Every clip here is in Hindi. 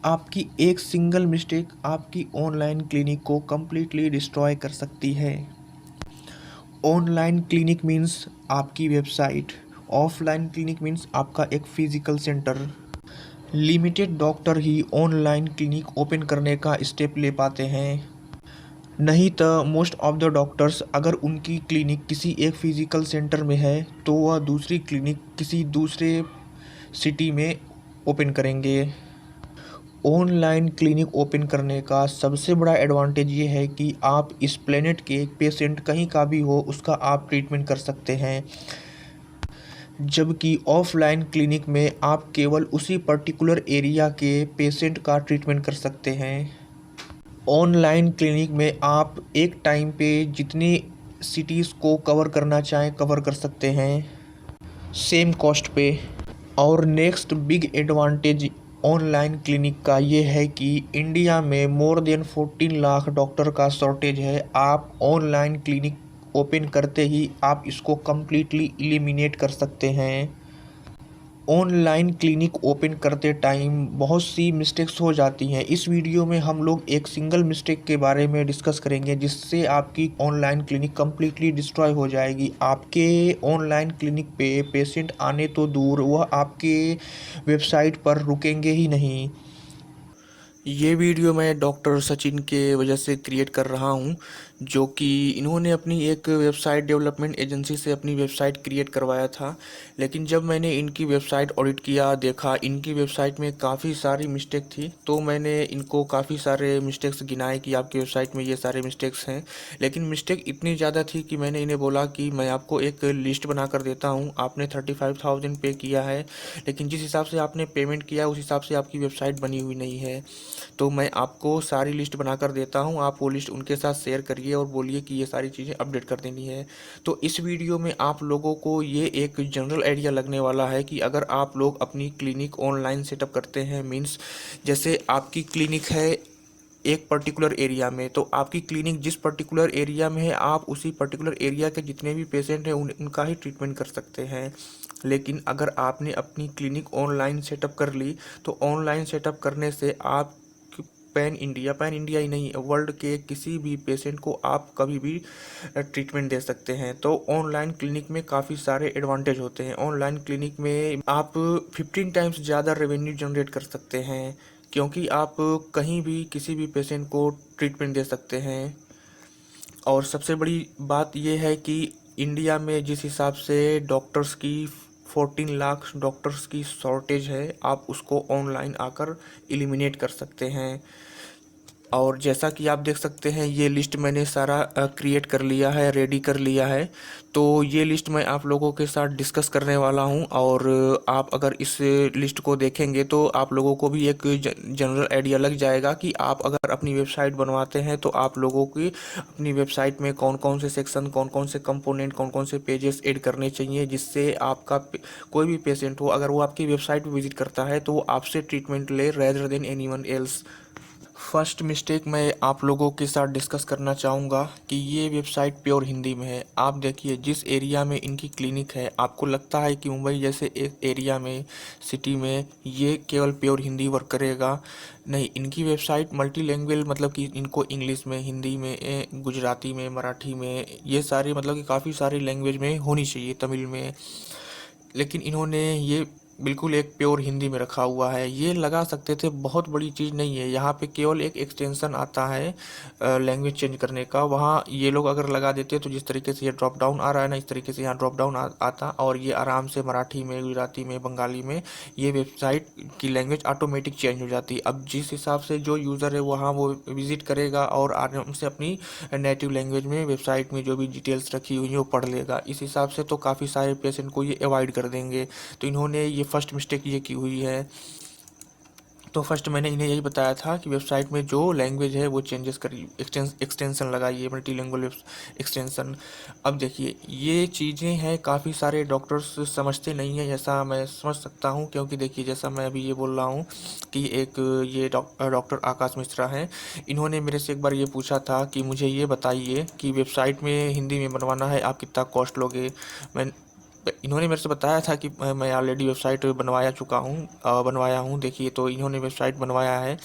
आपकी एक सिंगल मिस्टेक आपकी ऑनलाइन क्लिनिक को कंप्लीटली डिस्ट्रॉय कर सकती है। ऑनलाइन क्लिनिक मीन्स आपकी वेबसाइट, ऑफलाइन क्लिनिक मीन्स आपका एक फिजिकल सेंटर। लिमिटेड डॉक्टर ही ऑनलाइन क्लिनिक ओपन करने का स्टेप ले पाते हैं। नहीं तो मोस्ट ऑफ द डॉक्टर्स अगर उनकी क्लिनिक किसी एक फिजिकल सेंटर में है तो वह दूसरी क्लिनिक किसी दूसरे सिटी में ओपन करेंगे। ऑनलाइन क्लिनिक ओपन करने का सबसे बड़ा एडवांटेज ये है कि आप इस प्लेनेट के पेशेंट कहीं का भी हो उसका आप ट्रीटमेंट कर सकते हैं, जबकि ऑफलाइन क्लिनिक में आप केवल उसी पर्टिकुलर एरिया के पेशेंट का ट्रीटमेंट कर सकते हैं। ऑनलाइन क्लिनिक में आप एक टाइम पे जितनी सिटीज़ को कवर करना चाहें कवर कर सकते हैं सेम कॉस्ट पे। और next big advantage online clinic का ये है कि इंडिया में मोर देन 14 लाख डॉक्टर का शॉर्टेज है। आप ऑनलाइन क्लिनिक ओपन करते ही आप इसको कम्प्लीटली एलिमिनेट कर सकते हैं। ऑनलाइन क्लिनिक ओपन करते टाइम बहुत सी मिस्टेक्स हो जाती हैं। इस वीडियो में हम लोग एक सिंगल मिस्टेक के बारे में डिस्कस करेंगे जिससे आपकी ऑनलाइन क्लिनिक कम्प्लीटली डिस्ट्रॉय हो जाएगी। आपके ऑनलाइन क्लिनिक पे पेशेंट आने तो दूर, वह आपके वेबसाइट पर रुकेंगे ही नहीं। ये वीडियो मैं डॉक्टर सचिन के वजह से क्रिएट कर रहा हूँ, जो कि इन्होंने अपनी एक वेबसाइट डेवलपमेंट एजेंसी से अपनी वेबसाइट क्रिएट करवाया था। लेकिन जब मैंने इनकी वेबसाइट ऑडिट किया, देखा इनकी वेबसाइट में काफ़ी सारी मिस्टेक थी, तो मैंने इनको काफ़ी सारे मिस्टेक्स गिनाए कि आपकी वेबसाइट में ये सारे मिस्टेक्स हैं। लेकिन मिस्टेक इतनी ज़्यादा थी कि मैंने इन्हें बोला कि मैं आपको एक लिस्ट बना कर देता हूँ। आपने 35,000 पे किया है, लेकिन जिस हिसाब से आपने पेमेंट किया उस हिसाब से आपकी वेबसाइट बनी हुई नहीं है। तो मैं आपको सारी लिस्ट बनाकर देता हूँ, आप वो लिस्ट उनके साथ शेयर करिए और बोलिए कि ये सारी चीज़ें अपडेट कर देनी है। तो इस वीडियो में आप लोगों को ये एक जनरल आइडिया लगने वाला है कि अगर आप लोग अपनी क्लिनिक ऑनलाइन सेटअप करते हैं, मीन्स जैसे आपकी क्लिनिक है एक पर्टिकुलर एरिया में, तो आपकी क्लिनिक जिस पर्टिकुलर एरिया में है आप उसी पर्टिकुलर एरिया के जितने भी पेशेंट हैं उनका ही ट्रीटमेंट कर सकते हैं। लेकिन अगर आपने अपनी क्लिनिक ऑनलाइन सेटअप कर ली तो ऑनलाइन सेटअप करने से आप पैन इंडिया ही नहीं, वर्ल्ड के किसी भी पेशेंट को आप कभी भी ट्रीटमेंट दे सकते हैं। तो ऑनलाइन क्लिनिक में काफ़ी सारे एडवांटेज होते हैं। ऑनलाइन क्लिनिक में आप 15 टाइम्स ज़्यादा रेवेन्यू जनरेट कर सकते हैं, क्योंकि आप कहीं भी किसी भी पेशेंट को ट्रीटमेंट दे सकते हैं। और सबसे बड़ी बात यह है कि इंडिया में जिस हिसाब से डॉक्टर्स की 14 लाख डॉक्टर्स की शॉर्टेज है, आप उसको ऑनलाइन आकर एलिमिनेट कर सकते हैं। और जैसा कि आप देख सकते हैं ये लिस्ट मैंने सारा क्रिएट कर लिया है, रेडी कर लिया है। तो ये लिस्ट मैं आप लोगों के साथ डिस्कस करने वाला हूं, और आप अगर इस लिस्ट को देखेंगे तो आप लोगों को भी एक जनरल आइडिया लग जाएगा कि आप अगर अपनी वेबसाइट बनवाते हैं तो आप लोगों की अपनी वेबसाइट में कौन कौन से सेक्शन, कौन कौन से कंपोनेंट, कौन कौन से पेजेस ऐड करने चाहिए, जिससे आपका कोई भी पेशेंट हो अगर वो आपकी वेबसाइट पर विजिट करता है तो वो आपसे ट्रीटमेंट ले rather than anyone else. First mistake मैं आप लोगों के साथ डिस्कस करना चाहूँगा कि ये वेबसाइट प्योर हिंदी में है। आप देखिए जिस एरिया में इनकी क्लिनिक है, आपको लगता है कि मुंबई जैसे एक एरिया में, सिटी में ये केवल प्योर हिंदी वर्क करेगा। नहीं, इनकी वेबसाइट मल्टी लैंग्वेज, मतलब कि इनको इंग्लिश में, हिंदी में, गुजराती में, मराठी में, ये सारे मतलब कि काफ़ी सारी लैंग्वेज में होनी चाहिए, तमिल में। लेकिन इन्होंने ये बिल्कुल एक प्योर हिंदी में रखा हुआ है। ये लगा सकते थे, बहुत बड़ी चीज़ नहीं है। यहाँ पे केवल एक एक्सटेंशन आता है लैंग्वेज चेंज करने का, वहाँ ये लोग अगर लगा देते तो जिस तरीके से ये ड्रॉप डाउन आ रहा है ना, इस तरीके से यहाँ ड्रॉप डाउन आता और ये आराम से मराठी में, गुजराती में, बंगाली में ये वेबसाइट की लैंग्वेज ऑटोमेटिक चेंज हो जाती है। अब जिस हिसाब से जो यूज़र है वहाँ वो विजिट करेगा और आराम से अपनी नेटिव लैंग्वेज में वेबसाइट में जो भी डिटेल्स रखी हुई है वो पढ़ लेगा। इस हिसाब से तो काफ़ी सारे पेशेंट को ये अवॉइड कर देंगे। तो इन्होंने ये फर्स्ट मिस्टेक ये की हुई है। तो फर्स्ट मैंने इन्हें यही बताया था कि वेबसाइट में जो लैंग्वेज है वो चेंजेस करिए, एक्सटेंशन लगाइए, मल्टीलिंगुअल एक्सटेंशन। अब देखिए ये चीज़ें हैं, काफ़ी सारे डॉक्टर्स समझते नहीं हैं, जैसा मैं समझ सकता हूं, क्योंकि देखिए जैसा मैं अभी ये बोल रहा हूं कि एक ये डॉक्टर आकाश मिश्रा हैं, इन्होंने मेरे से एक बार ये पूछा था कि मुझे ये बताइए कि वेबसाइट में हिंदी में बनवाना है, आप कितना कॉस्ट लोगे। मैं इन्होंने मेरे से बताया था कि मैं ऑलरेडी वेबसाइट बनवाया हूँ। देखिए, तो इन्होंने वेबसाइट बनवाया है,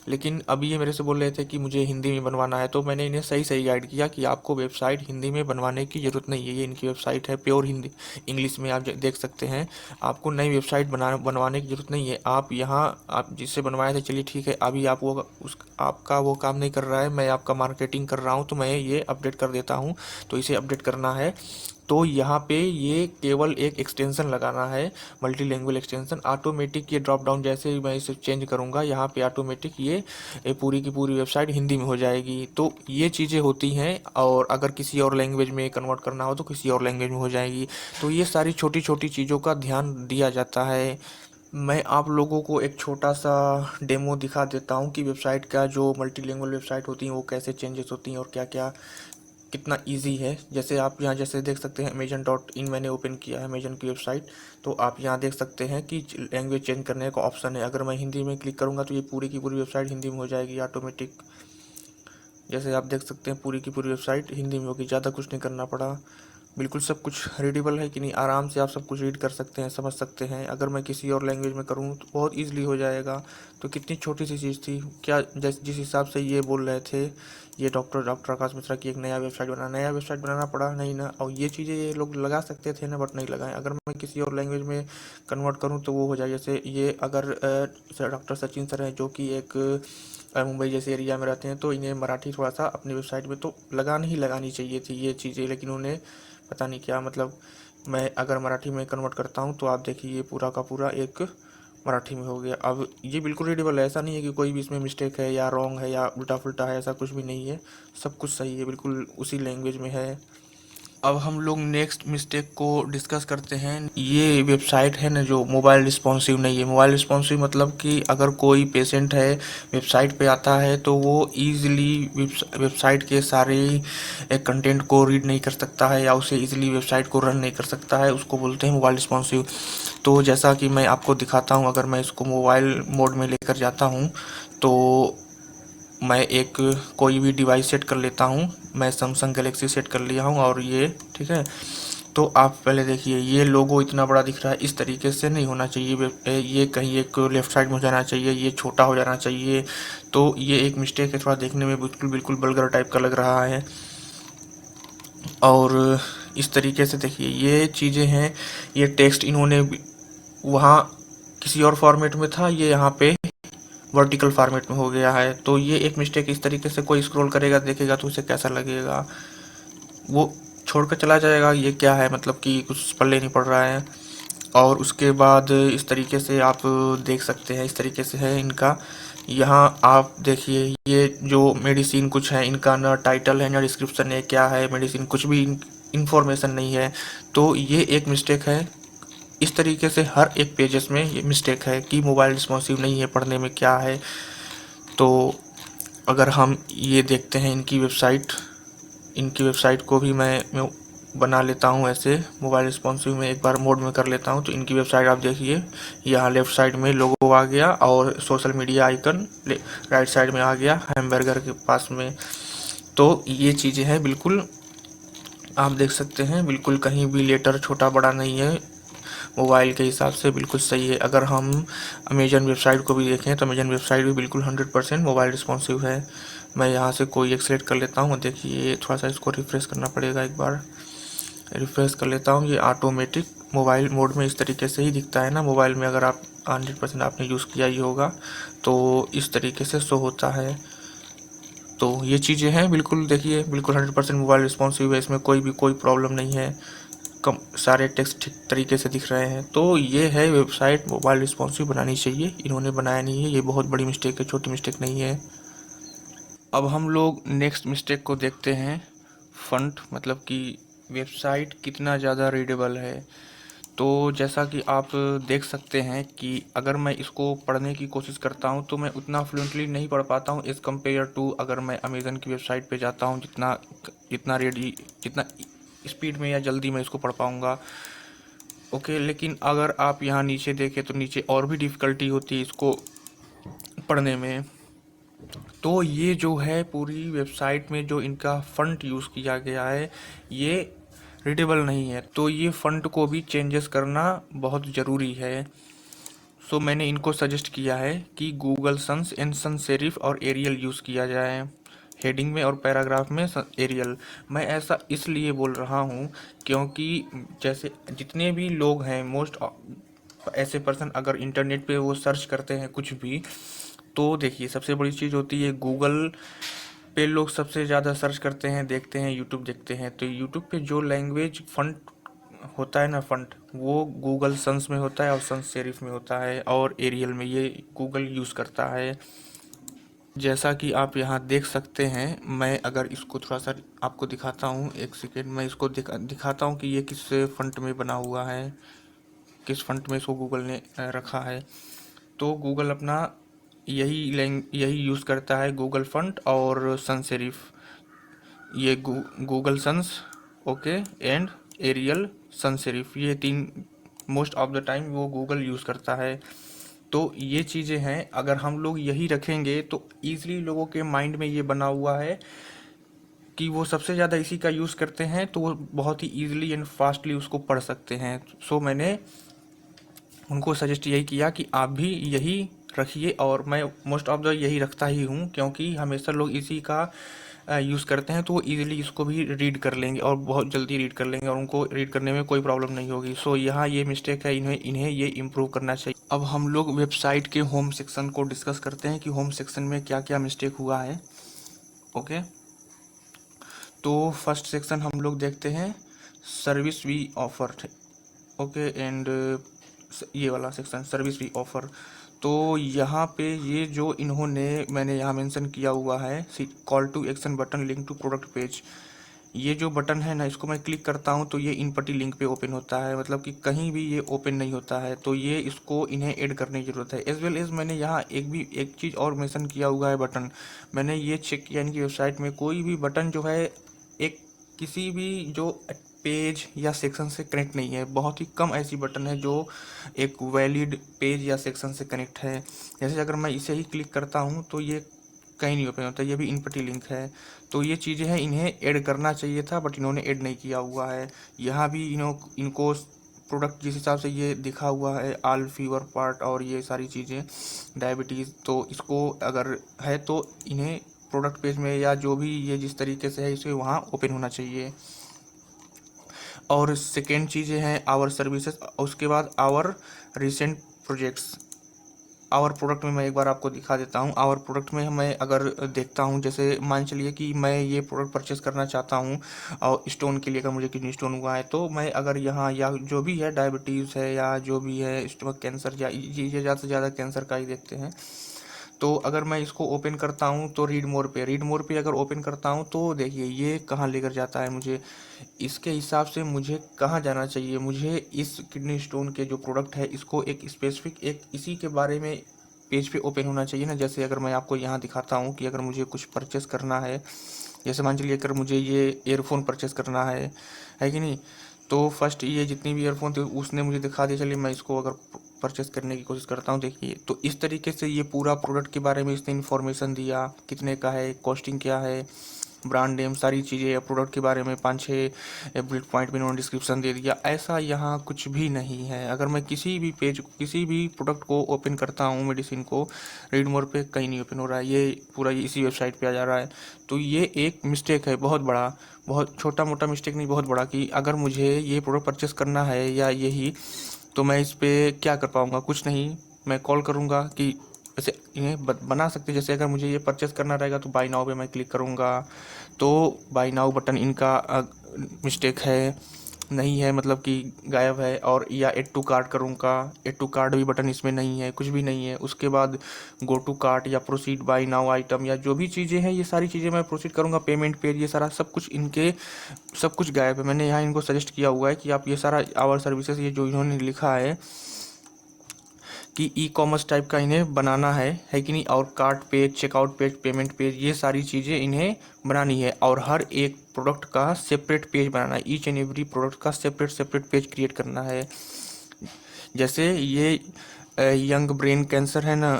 लेकिन अभी ये मेरे से बोल रहे थे कि मुझे हिंदी में बनवाना है। तो मैंने इन्हें सही सही गाइड किया कि आपको वेबसाइट हिंदी में बनवाने की ज़रूरत नहीं है। ये इनकी वेबसाइट है प्योर हिंदी, इंग्लिश में आप देख सकते हैं। आपको नई वेबसाइट बनवाने की ज़रूरत नहीं है। आप यहाँ आप जिससे बनवाए थे, चलिए ठीक है, अभी आप वो उस आपका वो काम नहीं कर रहा है, मैं आपका मार्केटिंग कर रहा हूँ, तो मैं ये अपडेट कर देता हूँ। तो इसे अपडेट करना है, तो यहाँ पे ये केवल एक एक्सटेंशन लगाना है, मल्टी लैंग्वेज एक्सटेंशन। ऑटोमेटिक ये ड्रॉप डाउन जैसे ही मैं इसे चेंज करूँगा, यहाँ पे ऑटोमेटिक ये पूरी की पूरी वेबसाइट हिंदी में हो जाएगी। तो ये चीज़ें होती हैं, और अगर किसी और लैंग्वेज में कन्वर्ट करना हो तो किसी और लैंग्वेज में हो जाएगी। तो ये सारी छोटी छोटी चीज़ों का ध्यान दिया जाता है। मैं आप लोगों को एक छोटा सा डेमो दिखा देता हूँ कि वेबसाइट का जो मल्टीलिंगुअल वेबसाइट होती हैं वो कैसे चेंजेस होती हैं और क्या क्या कितना इजी है। जैसे आप यहाँ जैसे देख सकते हैं, अमेजन.इन मैंने ओपन किया है, अमेजन की वेबसाइट। तो आप यहाँ देख सकते हैं कि लैंग्वेज चेंज करने का ऑप्शन है। अगर मैं हिंदी में क्लिक करूँगा तो ये पूरी की पूरी वेबसाइट हिंदी में हो जाएगी ऑटोमेटिक। जैसे आप देख सकते हैं, पूरी की पूरी वेबसाइट हिंदी में होगी, ज़्यादा कुछ नहीं करना पड़ा। बिल्कुल सब कुछ रीडेबल है कि नहीं, आराम से आप सब कुछ रीड कर सकते हैं, समझ सकते हैं। अगर मैं किसी और लैंग्वेज में करूँ तो बहुत ईजिली हो जाएगा। तो कितनी छोटी सी चीज़ थी क्या, जिस हिसाब से ये बोल रहे थे ये डॉक्टर आकाश मिश्रा की, एक नया वेबसाइट बनाना पड़ा नहीं ना। और ये चीज़ें ये लोग लगा सकते थे ना, बट नहीं लगाए। अगर मैं किसी और लैंग्वेज में कन्वर्ट करूँ तो वो हो जाए। जैसे ये अगर डॉक्टर सचिन सर हैं, जो कि एक मुंबई जैसे एरिया में रहते हैं, तो इन्हें मराठी थोड़ा सा अपनी वेबसाइट में तो लगानी चाहिए थी ये चीज़ें, लेकिन उन्हें पता नहीं क्या मतलब। मैं अगर मराठी में कन्वर्ट करता हूँ तो आप देखिए ये पूरा का पूरा एक मराठी में हो गया। अब ये बिल्कुल रीडेबल है, ऐसा नहीं है कि कोई भी इसमें मिस्टेक है या रॉन्ग है या उल्टा फुल्टा है, ऐसा कुछ भी नहीं है। सब कुछ सही है, बिल्कुल उसी लैंग्वेज में है। अब हम लोग नेक्स्ट मिस्टेक को डिस्कस करते हैं। ये वेबसाइट है ना जो मोबाइल रिस्पॉन्सिव नहीं है। मोबाइल रिस्पॉन्सिव मतलब कि अगर कोई पेशेंट है, वेबसाइट पे आता है, तो वो ईजिली वेबसाइट के सारे कंटेंट को रीड नहीं कर सकता है, या उसे ईजिली वेबसाइट को रन नहीं कर सकता है, उसको बोलते हैं मोबाइल रिस्पॉन्सिव। तो जैसा कि मैं आपको दिखाता हूँ, अगर मैं इसको मोबाइल मोड में लेकर जाता हूँ, तो मैं एक कोई भी डिवाइस सेट कर लेता हूँ। मैं सैमसंग गैलेक्सी सेट कर लिया हूँ, और ये ठीक है। तो आप पहले देखिए, ये लोगो इतना बड़ा दिख रहा है, इस तरीके से नहीं होना चाहिए। ये कहीं एक लेफ्ट साइड में हो जाना चाहिए, ये छोटा हो जाना चाहिए। तो ये एक मिस्टेक है, थोड़ा देखने में बिल्कुल बिल्कुल बल्गर टाइप का लग रहा है। और इस तरीके से देखिए ये चीज़ें हैं। ये टेक्स्ट इन्होंने वहाँ किसी और फॉर्मेट में था, ये यहाँ पे वर्टिकल फॉर्मेट में हो गया है। तो ये एक मिस्टेक, इस तरीके से कोई स्क्रॉल करेगा देखेगा तो उसे कैसा लगेगा, वो छोड़कर चला जाएगा, ये क्या है मतलब कि कुछ पल्ले नहीं पड़ रहा है। और उसके बाद इस तरीके से आप देख सकते हैं, इस तरीके से है इनका। यहाँ आप देखिए, ये जो मेडिसिन कुछ है, इनका ना टाइटल है ना डिस्क्रिप्शन है, क्या है मेडिसिन, कुछ भी इंफॉर्मेशन नहीं है। तो ये एक मिस्टेक है। इस तरीके से हर एक पेजेस में ये मिस्टेक है कि मोबाइल रिस्पॉन्सिव नहीं है, पढ़ने में क्या है। तो अगर हम ये देखते हैं इनकी वेबसाइट को भी मैं बना लेता हूँ ऐसे मोबाइल रिस्पॉन्सिव में, एक बार मोड में कर लेता हूँ। तो इनकी वेबसाइट आप देखिए, यहाँ लेफ्ट साइड में लोगो आ गया और social media icon right side में आ गया हैमबर्गर के पास में। तो ये चीज़ें हैं, बिल्कुल आप देख सकते हैं, बिल्कुल कहीं भी लेटर छोटा बड़ा नहीं है, मोबाइल के हिसाब से बिल्कुल सही है। अगर हम अमेजन वेबसाइट को भी देखें तो अमेजन वेबसाइट भी बिल्कुल 100% मोबाइल रिस्पॉन्सिव है। मैं यहाँ से कोई एक सेलेक्ट कर लेता हूँ। देखिए थोड़ा सा इसको रिफ्रेश करना पड़ेगा, एक बार रिफ्रेश कर लेता हूँ। ये ऑटोमेटिक मोबाइल मोड में इस तरीके से ही दिखता है ना, मोबाइल में अगर आप 100% आपने यूज़ किया ही होगा तो इस तरीके से शो होता है। तो ये चीज़ें हैं, बिल्कुल देखिए बिल्कुल 100% मोबाइल रिस्पॉन्सिव है, इसमें कोई प्रॉब्लम नहीं है। कम सारे टेक्स्ट ठीक तरीके से दिख रहे हैं। तो ये है वेबसाइट मोबाइल रिस्पॉन्सिव बनानी चाहिए, इन्होंने बनाया नहीं है, ये बहुत बड़ी मिस्टेक है, छोटी मिस्टेक नहीं है। अब हम लोग नेक्स्ट मिस्टेक को देखते हैं, फंट मतलब कि वेबसाइट कितना ज़्यादा रीडेबल है। तो जैसा कि आप देख सकते हैं कि अगर मैं इसको पढ़ने की कोशिश करता हूं तो मैं उतना फ्लुएंटली नहीं पढ़ पाता हूं एज़ कम्पेयर टू अगर मैं अमेज़न की वेबसाइट पे जाता हूं, जितना जितना स्पीड में या जल्दी मैं इसको पढ़ पाऊंगा। ओके, लेकिन अगर आप यहाँ नीचे देखें तो नीचे और भी डिफ़िकल्टी होती है इसको पढ़ने में। तो ये जो है पूरी वेबसाइट में जो इनका फ़ॉन्ट यूज़ किया गया है, ये रीडेबल नहीं है, तो ये फ़ॉन्ट को भी चेंजेस करना बहुत ज़रूरी है। सो मैंने इनको सजेस्ट किया है कि Google sans and sans serif और एरियल यूज़ किया जाए, हेडिंग में और पैराग्राफ में एरियल। मैं ऐसा इसलिए बोल रहा हूँ क्योंकि जैसे जितने भी लोग हैं, मोस्ट ऐसे पर्सन अगर इंटरनेट पे वो सर्च करते हैं कुछ भी, तो देखिए सबसे बड़ी चीज़ होती है गूगल पे लोग सबसे ज़्यादा सर्च करते हैं, देखते हैं, यूट्यूब देखते हैं। तो यूट्यूब पे जो लैंग्वेज फ़ॉन्ट होता है ना, फ़ॉन्ट, वो गूगल सन्स में होता है और sans सेरिफ में होता है और एरियल में, ये गूगल यूज़ करता है। जैसा कि आप यहाँ देख सकते हैं, मैं अगर इसको थोड़ा सा आपको दिखाता हूँ, एक सेकेंड, मैं इसको दिखाता हूँ कि ये किस फ़ॉन्ट में बना हुआ है, किस फ़ॉन्ट में इसको गूगल ने रखा है। तो गूगल अपना यही यूज़ करता है, गूगल फ़ॉन्ट और sans सेरिफ। ये Google sans, okay, and Arial sans serif, ये तीन मोस्ट ऑफ द टाइम वो गूगल यूज़ करता है। तो ये चीज़ें हैं, अगर हम लोग यही रखेंगे तो ईज़िली लोगों के माइंड में ये बना हुआ है कि वो सबसे ज़्यादा इसी का यूज़ करते हैं, तो वो बहुत ही ईज़िली एंड फास्टली उसको पढ़ सकते हैं। सो मैंने उनको सजेस्ट यही किया कि आप भी यही रखिए, और मैं मोस्ट ऑफ द यही रखता ही हूँ क्योंकि हमेशा लोग इसी का यूज़ करते हैं, तो वो ईज़िली इसको भी रीड कर लेंगे और बहुत जल्दी रीड कर लेंगे और उनको रीड करने में कोई प्रॉब्लम नहीं होगी। सो यहाँ ये मिस्टेक है, इन्हें ये इम्प्रूव करना चाहिए। अब हम लोग वेबसाइट के होम सेक्शन को डिस्कस करते हैं कि होम सेक्शन में क्या क्या मिस्टेक हुआ है। ओके, तो फर्स्ट सेक्शन हम लोग देखते हैं, service we offer. Okay, and ये वाला सेक्शन सर्विस वी ऑफर। तो यहाँ पे ये जो मैंने यहाँ मेंशन किया हुआ है, call to action button link to product page, ये जो बटन है ना, इसको मैं क्लिक करता हूँ तो ये इनपटी लिंक पे ओपन होता है, मतलब कि कहीं भी ये ओपन नहीं होता है। तो ये इसको इन्हें ऐड करने की ज़रूरत है। एज वेल एज मैंने यहाँ एक चीज़ और मेंशन किया हुआ है, बटन। मैंने ये चेक किया इनकी वेबसाइट में, कोई भी बटन जो है एक किसी भी जो पेज या सेक्शन से कनेक्ट नहीं है। बहुत ही कम ऐसी बटन है जो एक वैलिड पेज या सेक्शन से कनेक्ट है। जैसे अगर मैं इसे ही क्लिक करता हूँ तो ये कहीं नहीं ओपन होता, ये भी इनपटी लिंक है। तो ये चीज़ें हैं, इन्हें ऐड करना चाहिए था बट इन्होंने ऐड नहीं किया हुआ है। यहाँ भी इनको प्रोडक्ट जिस हिसाब से ये दिखा हुआ है, ऑल फीवर पार्ट और ये सारी चीज़ें, डायबिटीज़, तो इसको अगर है तो इन्हें प्रोडक्ट पेज में या जो भी ये जिस तरीके से है इसे वहाँ ओपन होना चाहिए। और सेकेंड चीज़ें हैं आवर सर्विसेज, उसके बाद our recent projects. Our product में मैं एक बार आपको दिखा देता हूँ। आवर प्रोडक्ट में मैं अगर देखता हूँ, जैसे मान चलिए कि मैं ये प्रोडक्ट परचेस करना चाहता हूँ और स्टोन के लिए, अगर मुझे किडनी स्टोन हुआ है, तो मैं अगर यहाँ या जो भी है डायबिटीज़ है या जो भी है स्टमक कैंसर, या ये ज़्यादा से ज़्यादा कैंसर का ही देखते हैं। तो अगर मैं इसको ओपन करता हूँ तो रीड मोर पे अगर ओपन करता हूँ तो देखिए ये कहाँ लेकर जाता है मुझे। इसके हिसाब से मुझे कहाँ जाना चाहिए, मुझे इस किडनी स्टोन के जो प्रोडक्ट है इसको एक स्पेसिफिक एक इसी के बारे में पेज पे ओपन होना चाहिए ना। जैसे अगर मैं आपको यहाँ दिखाता हूँ कि अगर मुझे कुछ परचेस करना है, जैसे मान चलिए अगर मुझे ये ईयरफोन परचेस करना है कि नहीं, तो फर्स्ट ये जितनी भी ईयरफोन थे उसने मुझे दिखा दिया। चलिए मैं इसको अगर परचेस करने की कोशिश करता हूँ, देखिए तो इस तरीके से ये पूरा प्रोडक्ट के बारे में इसने इन्फॉर्मेशन दिया, कितने का है, कॉस्टिंग क्या है, ब्रांड नेम, सारी चीज़ें प्रोडक्ट के बारे में 5-6 बुलेट पॉइंट में इन्होंने डिस्क्रिप्शन दे दिया। ऐसा यहाँ कुछ भी नहीं है। अगर मैं किसी भी प्रोडक्ट को ओपन करता हूँ, मेडिसिन को, रीड मोर पे कहीं नहीं ओपन हो रहा है, ये पूरा ये इसी वेबसाइट पे आ जा रहा है। तो ये एक मिस्टेक है बहुत बड़ा, बहुत छोटा मोटा मिस्टेक नहीं, बहुत बड़ा, कि अगर मुझे ये प्रोडक्ट परचेस करना है या यही, तो मैं इस पर क्या कर पाऊँगा, कुछ नहीं। मैं कॉल करूँगा कि वैसे इन्हें बना सकते, जैसे अगर मुझे ये परचेस करना रहेगा तो बाय नाउ पे मैं क्लिक करूँगा, तो बाय नाउ बटन इनका मिस्टेक है, नहीं है, मतलब कि गायब है। और या एड टू कार्ट करूँगा, एड टू कार्ट भी बटन इसमें नहीं है, कुछ भी नहीं है। उसके बाद गो टू कार्ट या प्रोसीड बाय नाउ आइटम या जो भी चीज़ें हैं, ये सारी चीज़ें मैं प्रोसीड करूँगा, पेमेंट पेज, ये सारा सब कुछ इनके सब कुछ गायब है। मैंने यहाँ इनको सजेस्ट किया हुआ है कि आप ये सारा आवर सर्विसेज, ये जो इन्होंने लिखा है कि ई कॉमर्स टाइप का इन्हें बनाना है कि नहीं, और cart page, checkout page, payment page, ये सारी चीज़ें इन्हें बनानी है। और हर एक प्रोडक्ट का सेपरेट पेज बनाना है, ईच एंड एवरी प्रोडक्ट का सेपरेट पेज क्रिएट करना है। जैसे ये यंग ब्रेन कैंसर है ना,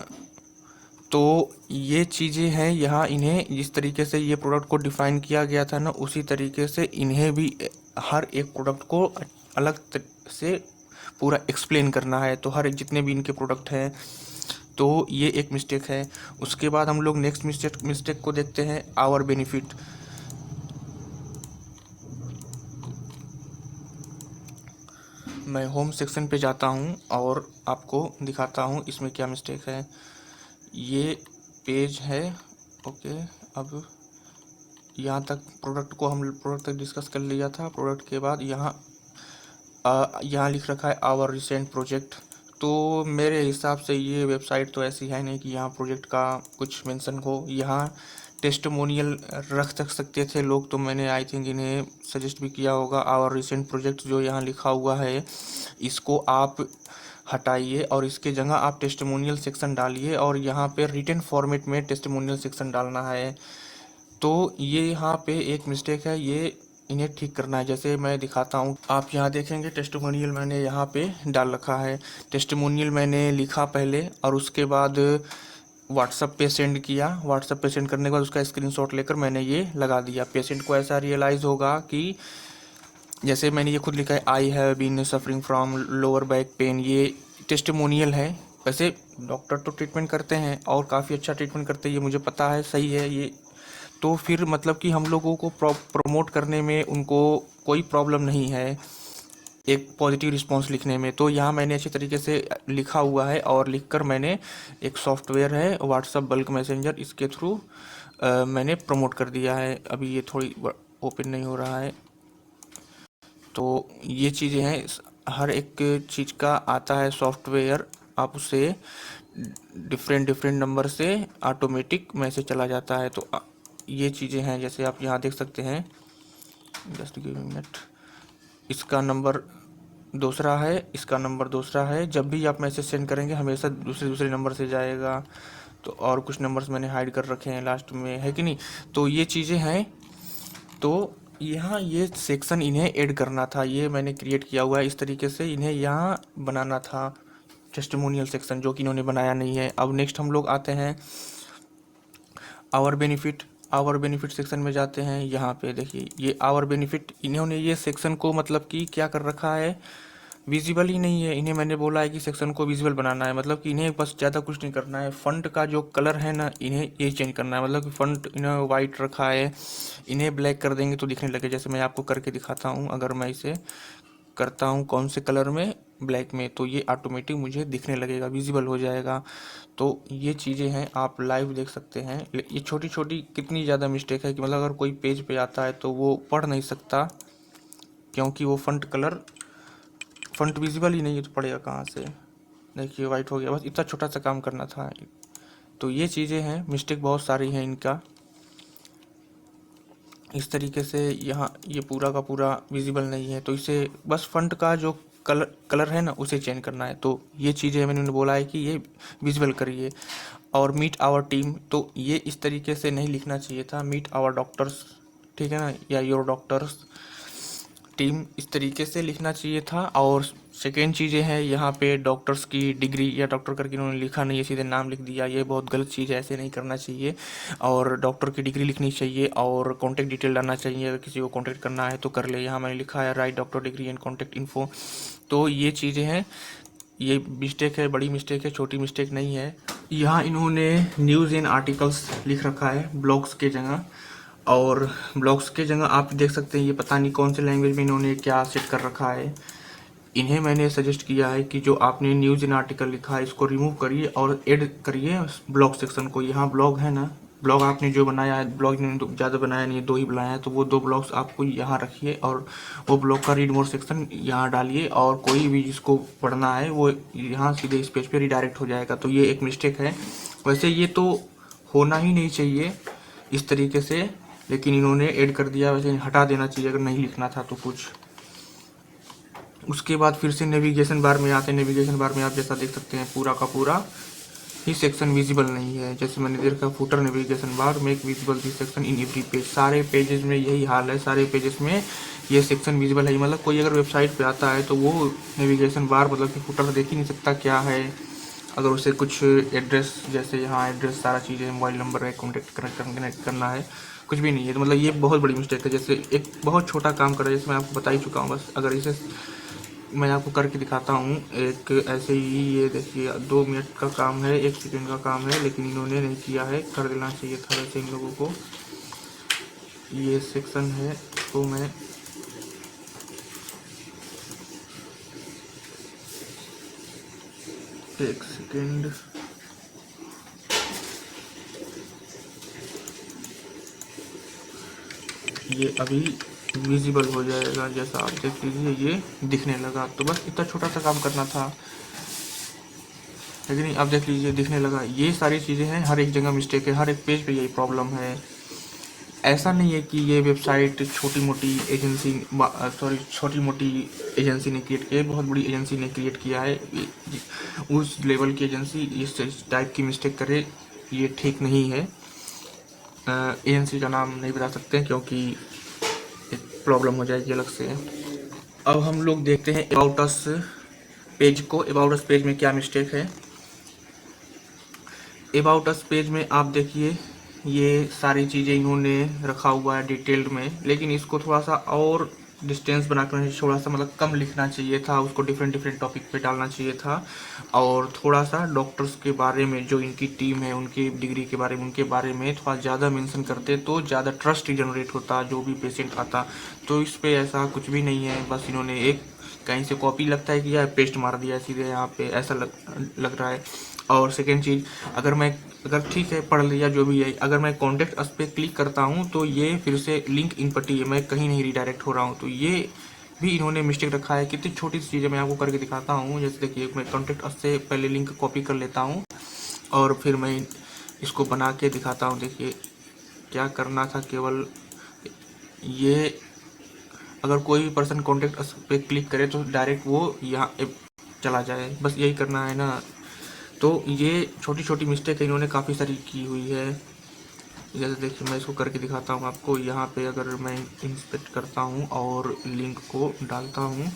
तो ये चीज़ें हैं यहाँ, इन्हें जिस तरीके से ये प्रोडक्ट को डिफ़ाइन किया गया था ना, उसी तरीके से इन्हें भी हर एक प्रोडक्ट को अलग से पूरा एक्सप्लेन करना है, तो हर एक जितने भी इनके प्रोडक्ट हैं, तो ये एक मिस्टेक है। उसके बाद हम लोग नेक्स्ट मिस्टेक को देखते हैं, आवर बेनिफिट। मैं होम सेक्शन पे जाता हूँ और आपको दिखाता हूँ इसमें क्या मिस्टेक है। ये पेज है, ओके। अब यहाँ तक प्रोडक्ट तक डिस्कस कर लिया था। प्रोडक्ट के बाद यहाँ लिख रखा है आवर रिसेंट प्रोजेक्ट। तो मेरे हिसाब से ये वेबसाइट तो ऐसी है नहीं कि यहाँ प्रोजेक्ट का कुछ मेंशन हो। यहाँ टेस्टिमोनियल रख सकते थे लोग, तो मैंने आई थिंक इन्हें सजेस्ट भी किया होगा। आवर रिसेंट प्रोजेक्ट जो यहाँ लिखा हुआ है, इसको आप हटाइए और इसके जगह आप टेस्टिमोनियल सेक्शन डालिए, और यहाँ पे रिटन फॉर्मेट में टेस्टिमोनियल सेक्शन डालना है। तो ये यहाँ पे एक मिस्टेक है, ये इन्हें ठीक करना है। जैसे मैं दिखाता हूँ, आप यहाँ देखेंगे टेस्टिमोनियल मैंने यहाँ पे डाल रखा है। टेस्टिमोनियल मैंने लिखा पहले और उसके बाद व्हाट्सएप पे सेंड किया। व्हाट्सएप पे सेंड करने के बाद उसका स्क्रीनशॉट लेकर मैंने ये लगा दिया। पेशेंट को ऐसा रियलाइज़ होगा कि जैसे मैंने ये खुद लिखा है, I have been suffering from lower back pain, ये टेस्टिमोनियल है। वैसे डॉक्टर तो ट्रीटमेंट करते हैं और काफ़ी अच्छा ट्रीटमेंट करते हैं, ये मुझे पता है, सही है ये। तो फिर मतलब कि हम लोगों को प्रमोट करने में उनको कोई प्रॉब्लम नहीं है, एक पॉजिटिव रिस्पांस लिखने में। तो यहाँ मैंने अच्छी तरीके से लिखा हुआ है और लिखकर मैंने एक सॉफ्टवेयर है व्हाट्सएप बल्क मैसेंजर, इसके थ्रू मैंने प्रमोट कर दिया है। अभी ये थोड़ी ओपन नहीं हो रहा है। तो ये चीज़ें हैं, हर एक चीज़ का आता है सॉफ्टवेयर, आप उसे डिफरेंट नंबर से ऑटोमेटिक मैसेज चला जाता है। तो ये चीज़ें हैं, जैसे आप यहाँ देख सकते हैं, जस्ट गिव मिनट। इसका नंबर दूसरा है, इसका नंबर दूसरा है। जब भी आप मैसेज सेंड करेंगे हमेशा दूसरे नंबर से जाएगा। तो और कुछ नंबर्स मैंने हाइड कर रखे हैं लास्ट में, है कि नहीं। तो ये चीज़ें हैं। तो यहाँ ये सेक्शन इन्हें ऐड करना था, ये मैंने क्रिएट किया हुआ है इस तरीके से। इन्हें यहाँ बनाना था टेस्टिमोनियल सेक्शन, जो कि इन्होंने बनाया नहीं है। अब नेक्स्ट हम लोग आते हैं आवर बेनिफिट सेक्शन में जाते हैं। यहाँ पे देखिए, ये आवर बेनिफिट, इन्होंने ये सेक्शन को मतलब कि क्या कर रखा है, विजिबल ही नहीं है। इन्हें मैंने बोला है कि सेक्शन को विजिबल बनाना है, मतलब कि इन्हें बस ज़्यादा कुछ नहीं करना है। फंट का जो कलर है ना, इन्हें ये चेंज करना है। मतलब कि फंट इन्हें वाइट रखा है, इन्हें ब्लैक कर देंगे तो दिखने लगे। जैसे मैं आपको करके दिखाता हूँ, अगर मैं इसे करता हूँ कौन से कलर में, ब्लैक में, तो ये ऑटोमेटिक मुझे दिखने लगेगा, विजिबल हो जाएगा। तो ये चीज़ें हैं, आप लाइव देख सकते हैं। ये छोटी छोटी कितनी ज़्यादा मिस्टेक है कि मतलब अगर कोई पेज पे आता है तो वो पढ़ नहीं सकता, क्योंकि वो फंट विजिबल ही नहीं है, तो पड़ेगा कहाँ से। देखिए वाइट हो गया, बस इतना छोटा सा काम करना था। तो ये चीज़ें हैं, मिस्टेक बहुत सारी हैं इनका। इस तरीके से यहाँ ये पूरा का पूरा विजिबल नहीं है, तो इसे बस फंट का जो कलर है ना, उसे चेंज करना है। तो ये चीज़ें मैंने उन्हें बोला है कि ये विजिबल करिए। और मीट आवर टीम, तो ये इस तरीके से नहीं लिखना चाहिए था, मीट आवर डॉक्टर्स, ठीक है ना, या योर डॉक्टर्स टीम, इस तरीके से लिखना चाहिए था। और सेकेंड चीज़ें हैं, यहाँ पे डॉक्टर्स की डिग्री या डॉक्टर करके इन्होंने लिखा नहीं है, सीधे नाम लिख दिया, ये बहुत गलत चीज़ है, ऐसे नहीं करना चाहिए। और डॉक्टर की डिग्री लिखनी चाहिए और कॉन्टैक्ट डिटेल डालना चाहिए, अगर किसी को कॉन्टैक्ट करना है तो कर ले। यहाँ मैंने लिखा है right doctor degree and contact info. तो ये चीज़ें हैं, ये मिस्टेक है, बड़ी मिस्टेक है, छोटी मिस्टेक नहीं है। यहाँ इन्होंने न्यूज़ एंड आर्टिकल्स लिख रखा है ब्लॉग्स के जगह, और ब्लॉग्स के जगह आप देख सकते हैं, ये पता नहीं कौन से लैंग्वेज में इन्होंने क्या सेट कर रखा है। इन्हें मैंने सजेस्ट किया है कि जो आपने न्यूज़ एंड आर्टिकल लिखा है, इसको रिमूव करिए और ऐड करिए ब्लॉग सेक्शन को। यहाँ ब्लॉग है ना, ब्लॉग आपने जो बनाया है, ब्लॉग इन्होंने तो ज़्यादा बनाया नहीं है, 2 ही बनाया है, तो वो 2 ब्लॉग्स आपको यहाँ रखिए और वो ब्लॉग का रीड मोर सेक्शन यहाँ डालिए, और कोई भी जिसको पढ़ना है वो यहाँ सीधे इस पेज पे रिडायरेक्ट हो जाएगा। तो ये एक मिस्टेक है। वैसे ये तो होना ही नहीं चाहिए इस तरीके से, लेकिन इन्होंने ऐड कर दिया। वैसे हटा देना चाहिए अगर नहीं लिखना था तो कुछ। उसके बाद फिर से नेविगेशन बार में आते हैं। नेविगेशन बार में आप जैसा देख सकते हैं, पूरा का पूरा ही सेक्शन विजिबल नहीं है। जैसे मैंने देखा, footer navigation bar make visible this section in every page, सारे पेजेस में यही हाल है, सारे पेजेस में ये सेक्शन विजिबल है। मतलब कोई अगर वेबसाइट पे आता है तो वो नेविगेशन बार मतलब कि फुटर देख ही नहीं सकता क्या है, अगर उसे कुछ एड्रेस, जैसे यहाँ एड्रेस सारा चीज़ें, मोबाइल नंबर है, कॉन्टेक्ट कनेक्ट करना है, कुछ भी नहीं है। तो मतलब ये बहुत बड़ी मिस्टेक है। जैसे एक बहुत छोटा काम कर रहा है, जैसे मैं आपको बता ही चुका हूँ। बस अगर इसे मैं आपको करके दिखाता हूँ, एक ऐसे ही, ये देखिए 2 मिनट का काम है, 1 सेकंड का काम है, लेकिन इन्होंने नहीं किया है। कर देना चाहिए था वैसे इन लोगों को। ये सेक्शन है, तो मैं एक सेकेंड, ये अभी विजिबल हो जाएगा। जैसा आप देख लीजिए, ये दिखने लगा। तो बस इतना छोटा सा काम करना था, लेकिन आप देख लीजिए दिखने लगा। ये सारी चीज़ें हैं, हर एक जगह मिस्टेक है, हर एक पेज पे यही प्रॉब्लम है। ऐसा नहीं है कि ये वेबसाइट छोटी मोटी एजेंसी ने क्रिएट किया है, बहुत बड़ी एजेंसी ने क्रिएट किया है। उस लेवल की एजेंसी इस टाइप की मिस्टेक करे, ये ठीक नहीं है। एजेंसी का नाम नहीं बता सकते क्योंकि एक प्रॉब्लम हो जाएगी अलग से। अब हम लोग देखते हैं अबाउट अस पेज को। अबाउट अस पेज में क्या मिस्टेक है। अबाउट अस पेज में आप देखिए, ये सारी चीज़ें इन्होंने रखा हुआ है डिटेल्ड में, लेकिन इसको थोड़ा सा और डिस्टेंस बनाकर थोड़ा सा मतलब कम लिखना चाहिए था, उसको डिफरेंट डिफरेंट टॉपिक पे डालना चाहिए था। और थोड़ा सा डॉक्टर्स के बारे में, जो इनकी टीम है, उनकी डिग्री के बारे में, उनके बारे में थोड़ा ज़्यादा मेंशन करते तो ज़्यादा ट्रस्ट जनरेट होता जो भी पेशेंट आता। तो इस पे ऐसा कुछ भी नहीं है, बस इन्होंने एक कहीं से कॉपी लगता है कि यार पेस्ट मार दिया सीधे यहाँ पे, ऐसा लग रहा है। और सेकेंड चीज़, अगर ठीक है पढ़ लिया जो भी है, अगर मैं कॉन्टेक्ट अस पे क्लिक करता हूँ तो ये फिर से लिंक इन पट्टी है, मैं कहीं नहीं रिडायरेक्ट हो रहा हूँ। तो ये भी इन्होंने मिस्टेक रखा है। कितनी छोटी सी चीज़ें मैं आपको करके दिखाता हूँ। जैसे देखिए, मैं कॉन्टेक्ट अस से पहले लिंक कॉपी कर लेता हूँ और फिर मैं इसको बना के दिखाता हूँ। देखिए क्या करना था, केवल ये, अगर कोई भी पर्सन कॉन्टेक्ट अस पे क्लिक करे तो डायरेक्ट वो यहाँ चला जाए, बस यही करना है ना। तो ये छोटी छोटी मिस्टेक इन्होंने काफ़ी सारी की हुई है। जैसे देखिए, मैं इसको करके दिखाता हूँ आपको। यहाँ पे अगर मैं इंस्पेक्ट करता हूँ और लिंक को डालता हूँ,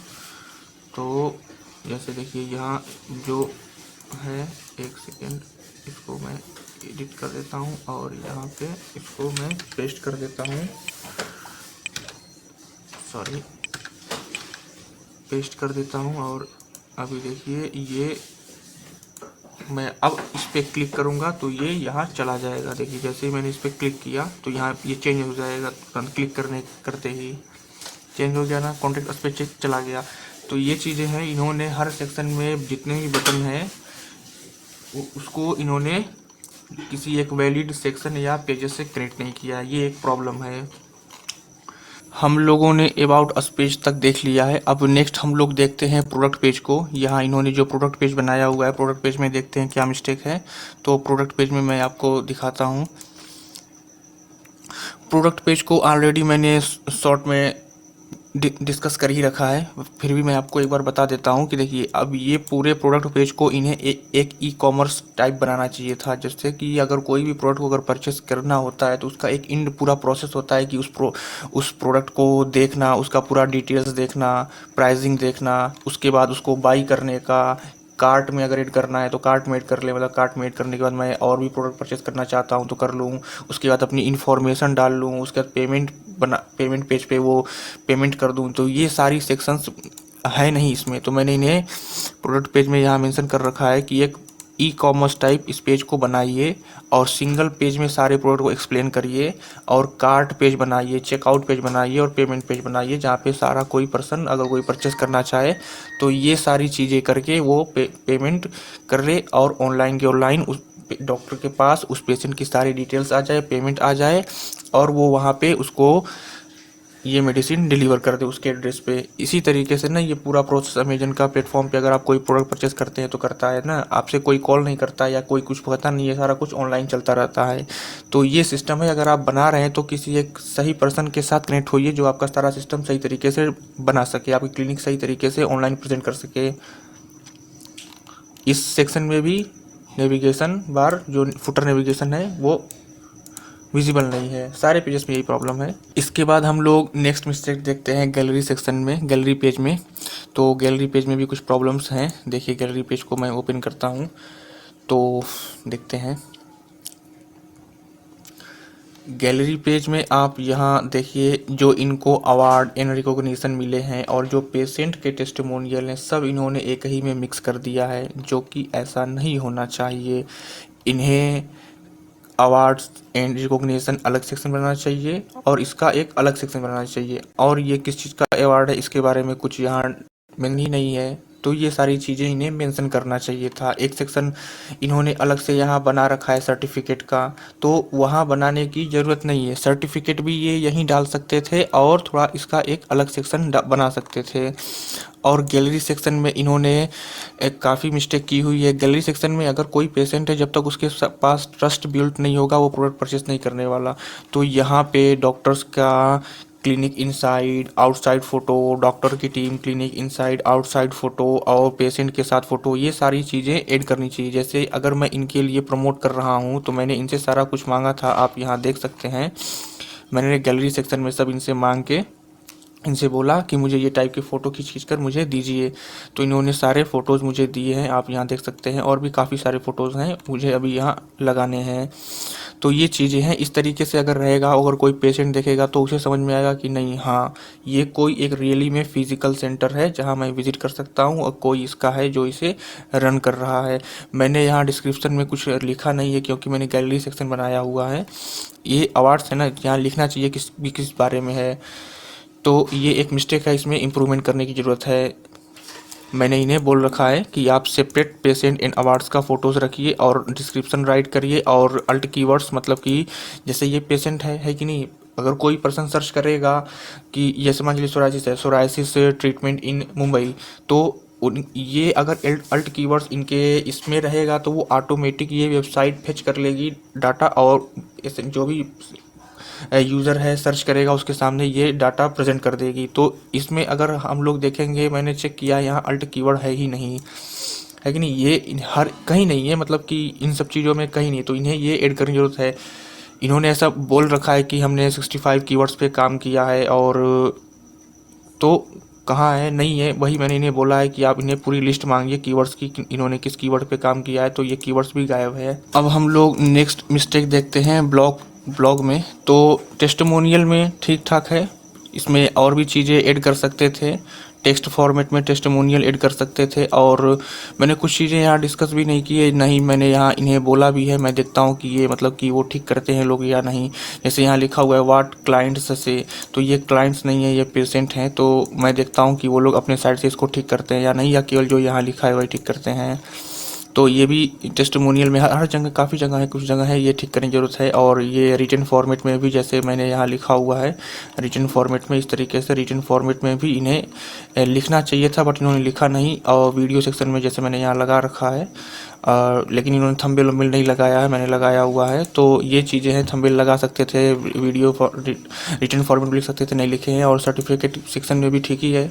तो जैसे देखिए यहाँ जो है, एक सेकेंड, इसको मैं एडिट कर देता हूँ और यहाँ पे इसको मैं पेस्ट कर देता हूँ, सॉरी, पेस्ट कर देता हूँ। और अभी देखिए, ये मैं अब इस पर क्लिक करूँगा तो ये यहाँ चला जाएगा। देखिए जैसे ही मैंने इस पर क्लिक किया तो यहाँ ये चेंज हो जाएगा, क्लिक करते ही चेंज हो गया ना, कॉन्टेक्ट उस पर चला गया। तो ये चीज़ें हैं, इन्होंने हर सेक्शन में जितने भी बटन हैं उसको इन्होंने किसी एक वैलिड सेक्शन या पेजेस से कनेक्ट नहीं किया। ये एक प्रॉब्लम है। हम लोगों ने अबाउट अस पेज तक देख लिया है। अब नेक्स्ट हम लोग देखते हैं प्रोडक्ट पेज को। यहाँ इन्होंने जो प्रोडक्ट पेज बनाया हुआ है, प्रोडक्ट पेज में देखते हैं क्या मिस्टेक है। तो प्रोडक्ट पेज में मैं आपको दिखाता हूँ। प्रोडक्ट पेज को ऑलरेडी मैंने शॉर्ट में डिस्कस कर ही रखा है, फिर भी मैं आपको एक बार बता देता हूँ कि देखिए, अब ये पूरे प्रोडक्ट पेज को इन्हें एक ई कॉमर्स टाइप बनाना चाहिए था। जैसे कि अगर कोई भी प्रोडक्ट को अगर परचेस करना होता है तो उसका एक इंड पूरा प्रोसेस होता है कि उस प्रोडक्ट को देखना, उसका पूरा डिटेल्स देखना, प्राइसिंग देखना, उसके बाद उसको बाई करने का, कार्ट में अगर ऐड करना है तो कार्ट में ऐड कर ले, मतलब कार्ट में ऐड करने के बाद मैं और भी प्रोडक्ट परचेस करना चाहता हूँ तो कर लूँ। उसके बाद अपनी इन्फॉर्मेशन डाल लूँ, उसके बाद पेमेंट पेज पे वो पेमेंट कर दूँ। तो ये सारी सेक्शंस है नहीं इसमें, तो मैंने इन्हें प्रोडक्ट पेज में यहाँ मेंशन कर रखा है कि एक ई कॉमर्स टाइप इस पेज को बनाइए और सिंगल पेज में सारे प्रोडक्ट को एक्सप्लेन करिए और कार्ट पेज बनाइए, चेकआउट पेज बनाइए और पेमेंट पेज बनाइए, जहाँ पे सारा कोई पर्सन अगर कोई परचेस करना चाहे तो ये सारी चीज़ें करके वो पेमेंट कर ले और ऑनलाइन के ऑनलाइन उस डॉक्टर के पास उस पेशेंट की सारी डिटेल्स आ जाए, पेमेंट आ जाए और वो वहाँ पे उसको ये मेडिसिन डिलीवर कर दे उसके एड्रेस पे। इसी तरीके से ना ये पूरा प्रोसेस अमेजन का प्लेटफॉर्म पे अगर आप कोई प्रोडक्ट परचेस करते हैं तो करता है ना, आपसे कोई कॉल नहीं करता या कोई कुछ पता नहीं है, सारा कुछ ऑनलाइन चलता रहता है। तो ये सिस्टम है, अगर आप बना रहे हैं तो किसी एक सही पर्सन के साथ कनेक्ट होइए जो आपका सारा सिस्टम सही तरीके से बना सके, आपकी क्लिनिक सही तरीके से ऑनलाइन प्रेजेंट कर सके। इस सेक्शन में भी नेविगेशन बार, जो फुटर नेविगेशन है, वो विजिबल नहीं है। सारे पेजेस में यही प्रॉब्लम है। इसके बाद हम लोग नेक्स्ट मिस्टेक देखते हैं गैलरी सेक्शन में, गैलरी पेज में। तो गैलरी पेज में भी कुछ प्रॉब्लम्स हैं। देखिए गैलरी पेज को मैं ओपन करता हूँ। तो देखते हैं गैलरी पेज में। आप यहाँ देखिए जो इनको अवार्ड एंड रिकॉग्निशन मिले हैं और जो पेशेंट के टेस्टिमोनियल हैं सब इन्होंने एक ही में मिक्स कर दिया है, जो कि ऐसा नहीं होना चाहिए। इन्हें अवार्ड्स एंड रिकॉग्निशन अलग सेक्शन बनाना चाहिए और इसका एक अलग सेक्शन बनाना चाहिए। और ये किस चीज़ का अवार्ड है इसके बारे में कुछ यहाँ मेंशन ही नहीं है, तो ये सारी चीज़ें इन्हें मेंशन करना चाहिए था। एक सेक्शन इन्होंने अलग से यहाँ बना रखा है सर्टिफिकेट का, तो वहाँ बनाने की ज़रूरत नहीं है। सर्टिफिकेट भी ये यहीं डाल सकते थे और थोड़ा इसका एक अलग सेक्शन बना सकते थे। और गैलरी सेक्शन में इन्होंने एक काफ़ी मिस्टेक की हुई है। गैलरी सेक्शन में अगर कोई पेशेंट है, जब तक उसके पास ट्रस्ट बिल्ड नहीं होगा वो प्रोडक्ट परचेस नहीं करने वाला। तो यहाँ पे डॉक्टर्स का clinic inside outside photo, doctor की team clinic inside outside photo और पेशेंट के साथ फ़ोटो, ये सारी चीज़ें ऐड करनी चाहिए। जैसे अगर मैं इनके लिए प्रमोट कर रहा हूँ तो मैंने इनसे सारा कुछ मांगा था, आप यहाँ देख सकते हैं। मैंने गैलरी सेक्शन में सब इनसे मांग के इनसे बोला कि मुझे ये टाइप के फ़ोटो खींच कर मुझे दीजिए, तो इन्होंने सारे फ़ोटोज़ मुझे दिए हैं, आप यहाँ देख सकते हैं। और भी काफ़ी सारे फ़ोटोज़ हैं मुझे अभी यहाँ लगाने हैं। तो ये चीज़ें हैं, इस तरीके से अगर रहेगा, अगर कोई पेशेंट देखेगा तो उसे समझ में आएगा कि नहीं, हाँ ये कोई एक रियली में फ़िज़िकल सेंटर है जहाँ मैं विज़िट कर सकता हूँ और कोई इसका है जो इसे रन कर रहा है। मैंने यहाँ डिस्क्रिप्शन में कुछ लिखा नहीं है क्योंकि मैंने गैलरी सेक्शन बनाया हुआ है। ये अवार्ड्स है ना, यहाँ लिखना चाहिए किस बारे में है। तो ये एक मिस्टेक है, इसमें इम्प्रूवमेंट करने की ज़रूरत है। मैंने इन्हें बोल रखा है कि आप सेपरेट पेशेंट एंड अवार्ड्स का फ़ोटोज़ रखिए और डिस्क्रिप्शन राइट करिए और अल्ट कीवर्ड्स, मतलब कि जैसे ये पेशेंट है कि नहीं। अगर कोई पर्सन सर्च करेगा कि जैसे मान लीजिए सोराइसिस है, सोराइसिस ट्रीटमेंट इन मुंबई, तो ये अगर अल्ट कीवर्ड्स इनके इसमें रहेगा तो वो ऑटोमेटिक ये वेबसाइट फेच कर लेगी डाटा, और जो भी यूज़र है सर्च करेगा उसके सामने ये डाटा प्रेजेंट कर देगी। तो इसमें अगर हम लोग देखेंगे, मैंने चेक किया यहाँ अल्ट कीवर्ड है ही नहीं, है कि नहीं, ये हर कहीं नहीं है, मतलब कि इन सब चीज़ों में कहीं नहीं। तो इन्हें ये ऐड करने की ज़रूरत है। इन्होंने ऐसा बोल रखा है कि हमने 65 कीवर्ड्स पे काम किया है, और तो कहाँ है, नहीं है। वही मैंने इन्हें बोला है कि आप इन्हें पूरी लिस्ट मांगिए कीवर्ड्स की, इन्होंने किस कीवर्ड पे काम किया है, तो ये कीवर्ड्स भी गायब है। अब हम लोग नेक्स्ट मिस्टेक देखते हैं ब्लॉग में। तो टेस्टिमोनियल में ठीक ठाक है, इसमें और भी चीज़ें ऐड कर सकते थे। टेक्स्ट फॉर्मेट में टेस्टिमोनियल ऐड कर सकते थे, और मैंने कुछ चीज़ें यहाँ डिस्कस भी नहीं की है, नहीं मैंने यहाँ इन्हें बोला भी है। मैं देखता हूँ कि ये मतलब कि वो ठीक करते हैं लोग या नहीं। जैसे यहाँ लिखा हुआ है वाट क्लाइंट्स से, तो ये क्लाइंट्स नहीं है, ये पेशेंट हैं। तो मैं देखता हूँ कि वो लोग अपने साइड से इसको ठीक करते हैं या नहीं, या केवल जो यहाँ लिखा है वही ठीक करते हैं। तो ये भी टेस्टिमोनियल में हर जगह, काफ़ी जगह है, कुछ जगह है ये ठीक करने की ज़रूरत है। और ये रिटन फॉर्मेट में भी, जैसे मैंने यहाँ लिखा हुआ है रिटन फॉर्मेट में, इस तरीके से रिटन फॉर्मेट में भी इन्हें लिखना चाहिए था, बट इन्होंने लिखा नहीं। और वीडियो सेक्शन में जैसे मैंने यहाँ लगा रखा है, लेकिन इन्होंने थंबनेल वंबनेल नहीं लगाया है, मैंने लगाया हुआ है। तो ये चीज़ें हैं, थंबनेल लगा सकते थे, वीडियो रिटन फॉर्मेट में लिख सकते थे, नहीं लिखे हैं। और सर्टिफिकेट सेक्शन में भी ठीक ही है,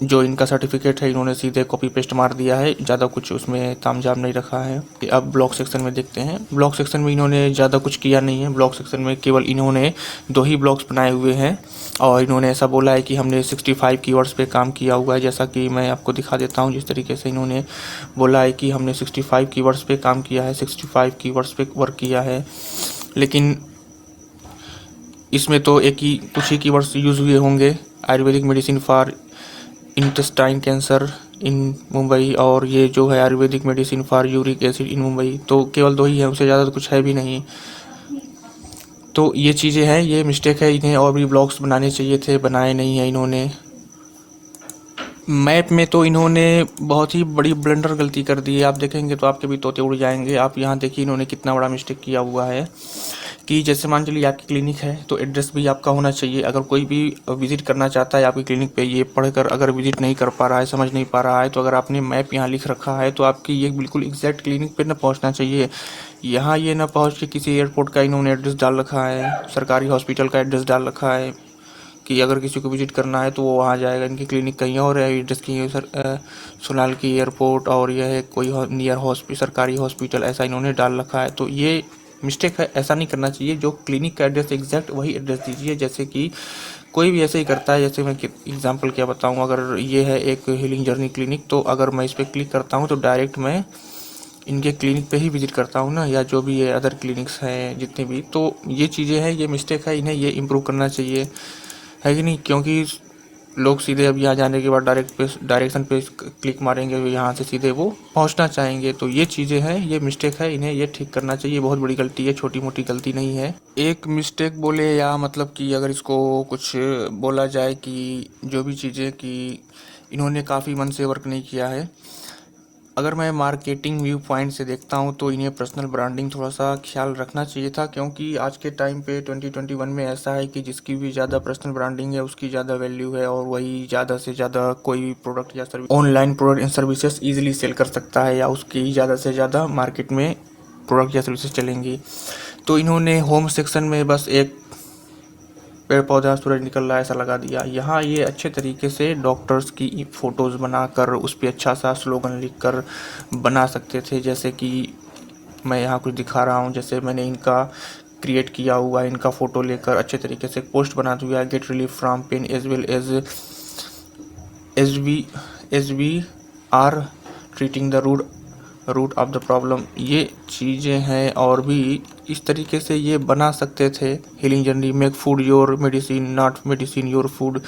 जो इनका सर्टिफिकेट है इन्होंने सीधे कॉपी पेस्ट मार दिया है, ज़्यादा कुछ उसमें तामझाम नहीं रखा है। अब ब्लॉग सेक्शन में देखते हैं। ब्लॉग सेक्शन में इन्होंने ज़्यादा कुछ किया नहीं है। ब्लॉग सेक्शन में केवल इन्होंने 2 ही ब्लॉग्स बनाए हुए हैं, और इन्होंने ऐसा बोला है कि हमने 65 कीवर्ड्स पे काम किया हुआ है। जैसा कि मैं आपको दिखा देता हूँ, जिस तरीके से इन्होंने बोला है कि हमने 65 कीवर्ड्स पे काम किया है, 65 कीवर्ड्स पे वर्क किया है, लेकिन इसमें तो कुछ ही कीवर्ड्स यूज़ हुए होंगे। Ayurvedic medicine for intestine cancer in Mumbai, और ये जो है Ayurvedic medicine for uric acid in Mumbai, तो केवल 2 ही है, उससे ज़्यादा तो कुछ है भी नहीं। तो ये चीज़ें हैं, ये मिस्टेक है, इन्हें और भी ब्लॉग्स बनाने चाहिए थे, बनाए नहीं है इन्होंने। मैप में तो इन्होंने बहुत ही बड़ी ब्लंडर गलती कर दी है, आप देखेंगे तो आपके भी तोते उड़ जाएंगे। आप यहाँ देखिए इन्होंने कितना बड़ा मिस्टेक किया हुआ है कि जैसे मान चलिए आपकी क्लिनिक है तो एड्रेस भी आपका होना चाहिए। अगर कोई भी विज़िट करना चाहता है आपकी क्लिनिक पे, ये पढ़कर अगर विज़िट नहीं कर पा रहा है, समझ नहीं पा रहा है, तो अगर आपने मैप यहाँ लिख रखा है तो आपकी ये बिल्कुल एग्जैक्ट क्लिनिक पे ना पहुँचना चाहिए। यहाँ ये ना पहुँच के किसी एयरपोर्ट का इन्होंने एड्रेस डाल रखा है, सरकारी हॉस्पिटल का एड्रेस डाल रखा है कि अगर किसी को विज़िट करना है तो वो वहाँ जाएगा। इनकी क्लिनिक कहीं और है, एड्रेस कहीं है सुनाल की एयरपोर्ट, और यह है कोई नियर सरकारी हॉस्पिटल, ऐसा इन्होंने डाल रखा है। तो ये मिस्टेक है, ऐसा नहीं करना चाहिए। जो क्लिनिक का एड्रेस एग्जैक्ट वही एड्रेस दीजिए। जैसे कि कोई भी ऐसे ही करता है, जैसे मैं एग्जांपल क्या बताऊं, अगर ये है एक हीलिंग जर्नी क्लिनिक, तो अगर मैं इस पर क्लिक करता हूं तो डायरेक्ट मैं इनके क्लिनिक पे ही विजिट करता हूँ ना, या जो भी है अदर क्लिनिक्स हैं जितने भी, तो ये चीज़ें हैं, ये मिस्टेक है, इन्हें ये इम्प्रूव करना चाहिए, है कि नहीं? क्योंकि लोग सीधे अब यहाँ जाने के बाद डायरेक्शन पे क्लिक मारेंगे, यहाँ से सीधे वो पहुँचना चाहेंगे। तो ये चीज़ें हैं, ये मिस्टेक है, इन्हें ये ठीक करना चाहिए। बहुत बड़ी गलती है, छोटी मोटी गलती नहीं है। एक मिस्टेक बोले या मतलब कि अगर इसको कुछ बोला जाए कि जो भी चीज़ें कि इन्होंने काफ़ी मन से वर्क नहीं किया है। अगर मैं मार्केटिंग व्यू पॉइंट से देखता हूँ तो इन्हें पर्सनल ब्रांडिंग थोड़ा सा ख्याल रखना चाहिए था, क्योंकि आज के टाइम पे 2021 में ऐसा है कि जिसकी भी ज़्यादा पर्सनल ब्रांडिंग है उसकी ज़्यादा वैल्यू है, और वही ज़्यादा से ज़्यादा कोई भी प्रोडक्ट या service, online product and services easily sell कर सकता है, या उसकी ज़्यादा से ज़्यादा मार्केट में प्रोडक्ट या सर्विसेज चलेंगी। तो इन्होंने होम सेक्शन में बस एक पेड़ पौधा सूरज निकल रहा है ऐसा लगा दिया। यहाँ ये अच्छे तरीके से डॉक्टर्स की फ़ोटोज़ बनाकर उस पर अच्छा सा स्लोगन लिखकर बना सकते थे, जैसे कि मैं यहाँ कुछ दिखा रहा हूँ। जैसे मैंने इनका क्रिएट किया हुआ है, इनका फ़ोटो लेकर अच्छे तरीके से पोस्ट बना दिया है, get relief from pain as well as we are treating the root of the problem. ये चीज़ें हैं, और भी इस तरीके से ये बना सकते थे। Healing journey, make food your medicine, not medicine your food.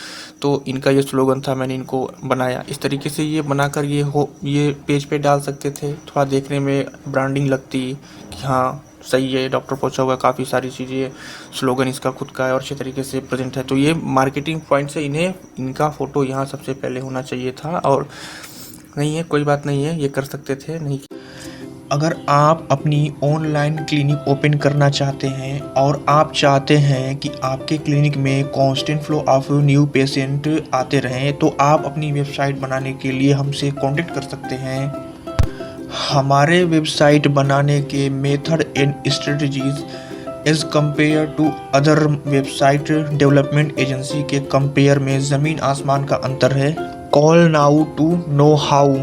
तो इनका ये स्लोगन था, मैंने इनको बनाया इस तरीके से। ये बनाकर ये पेज पे डाल सकते थे, थोड़ा देखने में ब्रांडिंग लगती कि हाँ सही है, डॉक्टर पहुंचा हुआ, काफ़ी सारी चीज़ें, स्लोगन इसका खुद का है और अच्छे तरीके से प्रेजेंट है। तो ये मार्केटिंग पॉइंट से इनका फ़ोटो यहाँ सबसे पहले होना चाहिए था, और नहीं है, कोई बात नहीं है, ये कर सकते थे, नहीं। अगर आप अपनी ऑनलाइन क्लिनिक ओपन करना चाहते हैं और आप चाहते हैं कि आपके क्लिनिक में constant flow of new patient आते रहें, तो आप अपनी वेबसाइट बनाने के लिए हमसे कांटेक्ट कर सकते हैं। हमारे वेबसाइट बनाने के method and strategies as compare to other website development agency के कंपेयर में ज़मीन आसमान का अंतर है। Call now to know how.